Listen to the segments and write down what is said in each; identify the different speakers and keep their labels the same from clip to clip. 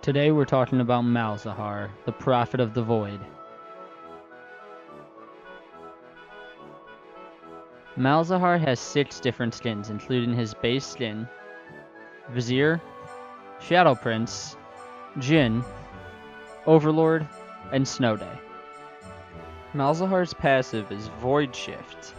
Speaker 1: Today we're talking about Malzahar, the Prophet of the Void. Malzahar has 6 different skins, including his base skin, Vizier, Shadow Prince, Jinn, Overlord, and Snow Day. Malzahar's passive is Void Shift,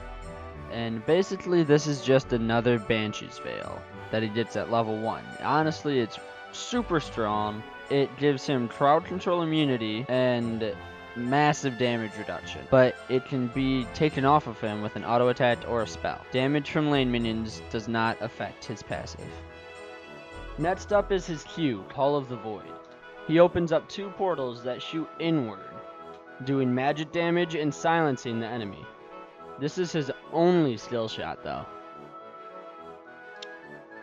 Speaker 1: and basically this is just another Banshee's Veil that he gets at level 1. Honestly, it's super strong. It gives him crowd control immunity and massive damage reduction, but it can be taken off of him with an auto attack or a spell. Damage from lane minions does not affect his passive. Next up is his Q, Call of the Void. He opens up 2 portals that shoot inward, doing magic damage and silencing the enemy. This is his only skill shot though.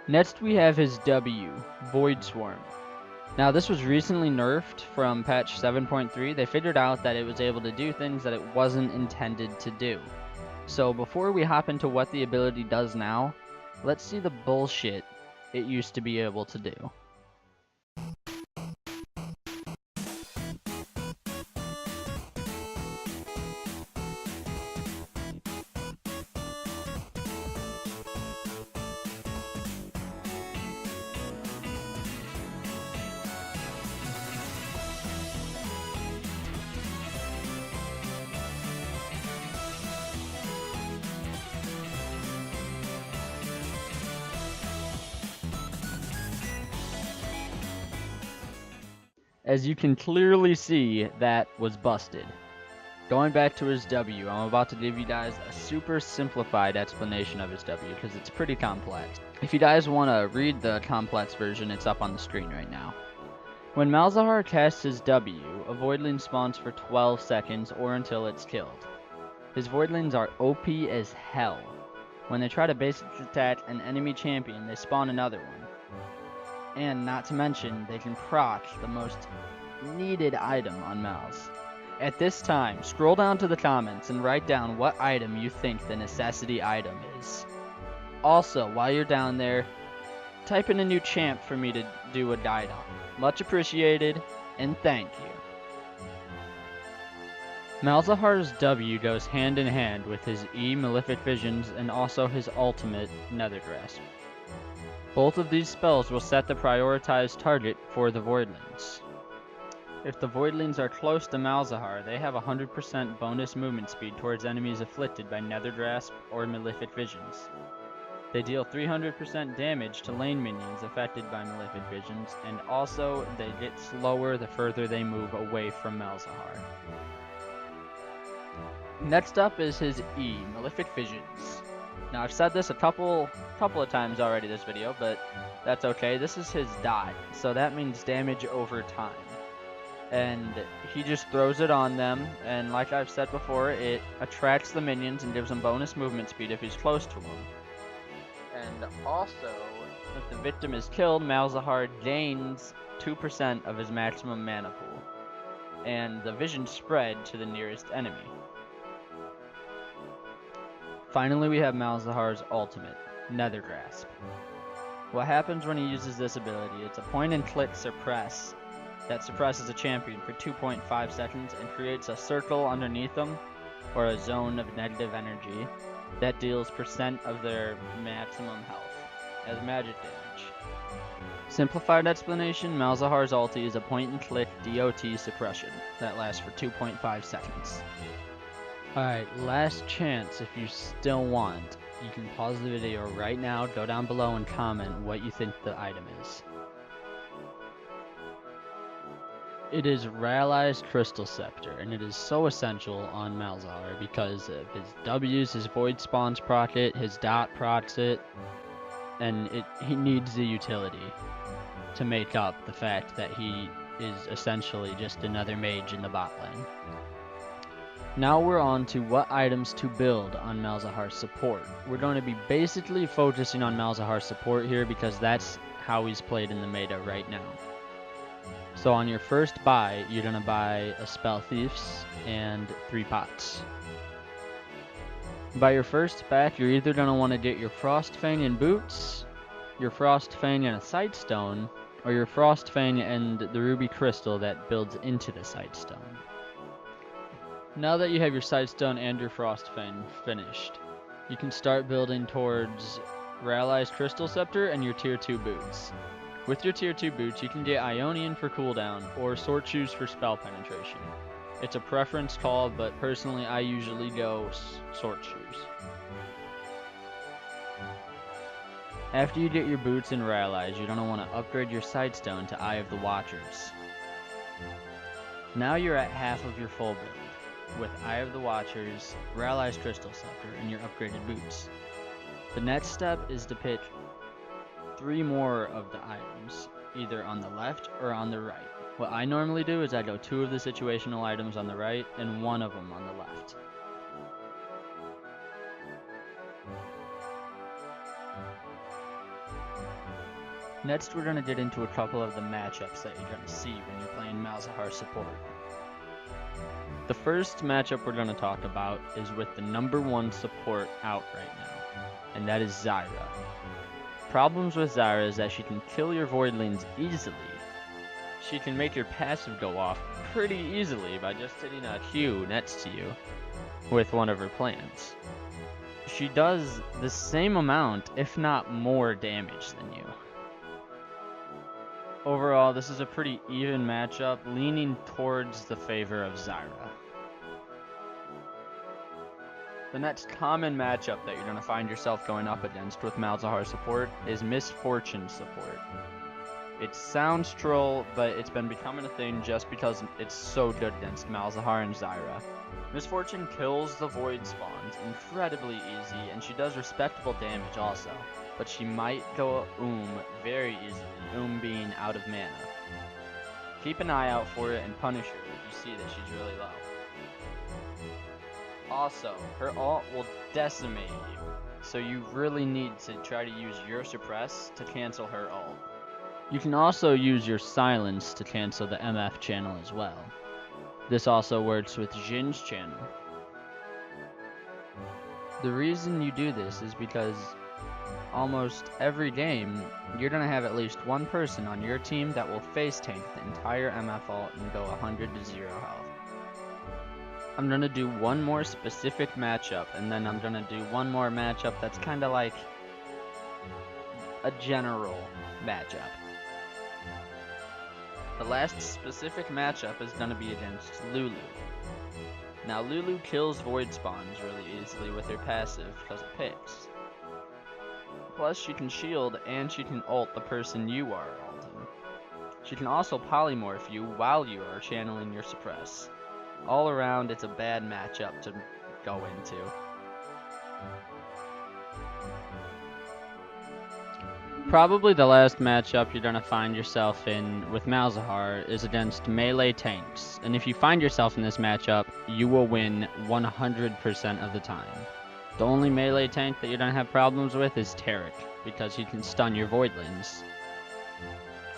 Speaker 1: Next we have his W, Void Swarm. Now this was recently nerfed from patch 7.3. They figured out that it was able to do things that it wasn't intended to do. So before we hop into what the ability does now, let's see the bullshit it used to be able to do. As you can clearly see, that was busted. Going back to his W, I'm about to give you guys a super simplified explanation of his W because it's pretty complex. If you guys want to read the complex version, it's up on the screen right now. When Malzahar casts his W, a Voidling spawns for 12 seconds or until it's killed. His Voidlings are OP as hell. When they try to basic attack an enemy champion, they spawn another one. And not to mention, they can proc the most needed item on Malz. At this time, scroll down to the comments and write down what item you think the necessity item is. Also, while you're down there, type in a new champ for me to do a guide on. Much appreciated, and thank you. Malzahar's W goes hand in hand with his E, Malefic Visions, and also his ultimate, Nether Grasp. Both of these spells will set the prioritized target for the Voidlings. If the Voidlings are close to Malzahar, they have 100% bonus movement speed towards enemies afflicted by Nether Grasp or Malefic Visions. They deal 300% damage to lane minions affected by Malefic Visions, and also they get slower the further they move away from Malzahar. Next up is his E, Malefic Visions. Now I've said this a couple of times already this video, but that's okay. This is his dot, so that means damage over time. And he just throws it on them, and like I've said before, it attracts the minions and gives them bonus movement speed if he's close to them. And also, if the victim is killed, Malzahar gains 2% of his maximum mana pool, and the vision spread to the nearest enemy. Finally, we have Malzahar's ultimate, Nether Grasp. What happens when he uses this ability? It's a point-and-click suppress that suppresses a champion for 2.5 seconds and creates a circle underneath them, or a zone of negative energy, that deals % of their maximum health as magic damage. Simplified explanation, Malzahar's ulti is a point-and-click DOT suppression that lasts for 2.5 seconds. Alright, last chance if you still want. You can pause the video right now, go down below and comment what you think the item is. It is Rally's Crystal Scepter, and it is so essential on Malzahar because of his W's, his Void Spawns proc it, his dot procs it, and he needs the utility to make up the fact that he is essentially just another mage in the bot lane. Now we're on to what items to build on Malzahar's support. We're going to be basically focusing on Malzahar's support here because that's how he's played in the meta right now. So on your first buy, you're going to buy a Spell Thieves and 3 pots. By your first pack, you're either going to want to get your Frostfang and Boots, your Frostfang and a Sightstone, or your Frost Fang and the Ruby Crystal that builds into the Sightstone. Now that you have your Sightstone and your Frost Fang finished, you can start building towards Rally's Crystal Scepter and your Tier 2 boots. With your Tier 2 boots, you can get Ionian for cooldown or Sword Shoes for spell penetration. It's a preference call, but personally I usually go Sword Shoes. After you get your boots and Rally's, you're going to want to upgrade your Sightstone to Eye of the Watchers. Now you're at half of your full build, with Eye of the Watchers, Rally's Crystal Scepter, and your upgraded boots. The next step is to pick 3 more of the items, either on the left or on the right. What I normally do is I go 2 of the situational items on the right and 1 of them on the left. Next, we're going to get into a couple of the matchups that you're going to see when you're playing Malzahar support. The first matchup we're going to talk about is with the #1 support out right now, and that is Zyra. Problems with Zyra is that she can kill your Voidlings easily. She can make your passive go off pretty easily by just hitting a Q next to you with one of her plants. She does the same amount, if not more, damage than you. Overall, this is a pretty even matchup, leaning towards the favor of Zyra. The next common matchup that you're going to find yourself going up against with Malzahar support is Misfortune support. It sounds troll, but it's been becoming a thing just because it's so good against Malzahar and Zyra. Misfortune kills the Void spawns incredibly easy, and she does respectable damage also, but she might go very easily, being out of mana. Keep an eye out for it and punish her if you see that she's really low. Also, her ult will decimate you, so you really need to try to use your suppress to cancel her ult. You can also use your silence to cancel the MF channel as well. This also works with Jin's channel. The reason you do this is because almost every game, you're going to have at least one person on your team that will face tank the entire MF ult and go 100 to 0 health. I'm going to do one more specific matchup, and then I'm going to do one more matchup that's kind of like a general matchup. The last specific matchup is going to be against Lulu. Now Lulu kills void spawns really easily with her passive because it picks. Plus she can shield and she can ult the person you are ulting. She can also polymorph you while you are channeling your suppress. All around, it's a bad matchup to go into. Probably the last matchup you're going to find yourself in with Malzahar is against melee tanks, and if you find yourself in this matchup, you will win 100% of the time. The only melee tank that you're going to have problems with is Tarek, because he can stun your Voidlings.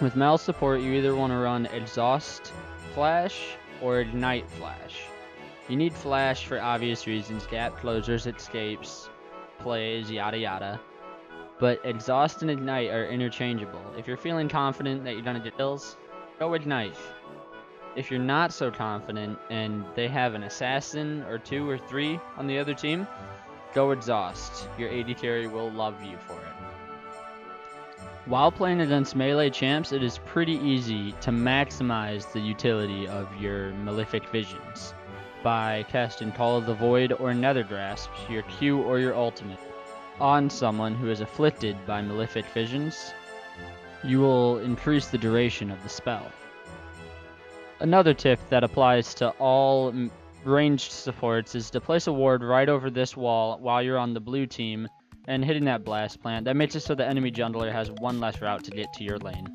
Speaker 1: With Mal support, you either want to run Exhaust Flash or Ignite Flash. You need Flash for obvious reasons, gap closers, escapes, plays, yada yada. But Exhaust and Ignite are interchangeable. If you're feeling confident that you're gonna get kills, go Ignite. If you're not so confident and they have an assassin or 2 or 3 on the other team, go Exhaust. Your AD carry will love you for it. While playing against melee champs, it is pretty easy to maximize the utility of your Malefic Visions by casting Call of the Void or Nether Grasp, your Q or your ultimate, on someone who is afflicted by Malefic Visions. You will increase the duration of the spell. Another tip that applies to all ranged supports is to place a ward right over this wall while you're on the blue team and hitting that blast plant. That makes it so the enemy jungler has one less route to get to your lane.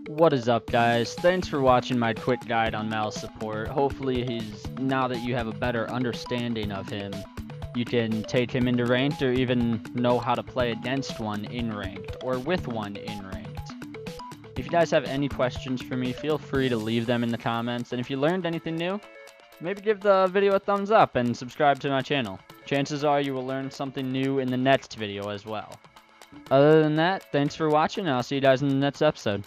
Speaker 1: What is up, guys? Thanks for watching my quick guide on Mal's support. Hopefully now that you have a better understanding of him, you can take him into ranked or even know how to play against one in ranked or with one in ranked. If you guys have any questions for me, feel free to leave them in the comments. And if you learned anything new, maybe give the video a thumbs up and subscribe to my channel. Chances are you will learn something new in the next video as well. Other than that, thanks for watching, and I'll see you guys in the next episode.